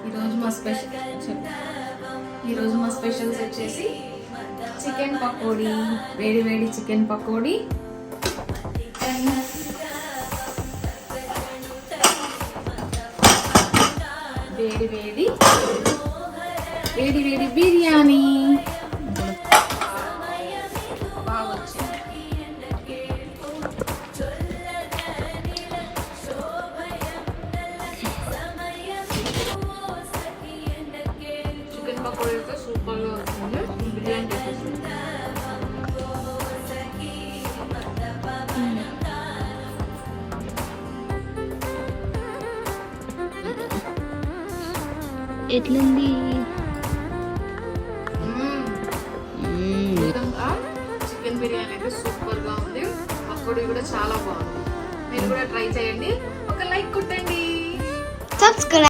ఈరోజు మా స్పెషల్స్ వచ్చేసి చికెన్ పకోడీ, వేడి వేడి చికెన్ పకోడీ, వేడి వేడి వేడి వేడి బిర్యానీ. చికెన్ పకోడీ అయితే సూపర్గా వస్తుంది. బిర్యానీ చేసేసి ఎట్లుంది? చికెన్ బిర్యానీ అయితే సూపర్గా ఉంది. పకోడీ కూడా చాలా బాగుంది. మీరు కూడా ట్రై చేయండి. ఒక లైక్ కొట్టండి. సబ్స్క్రైబ్.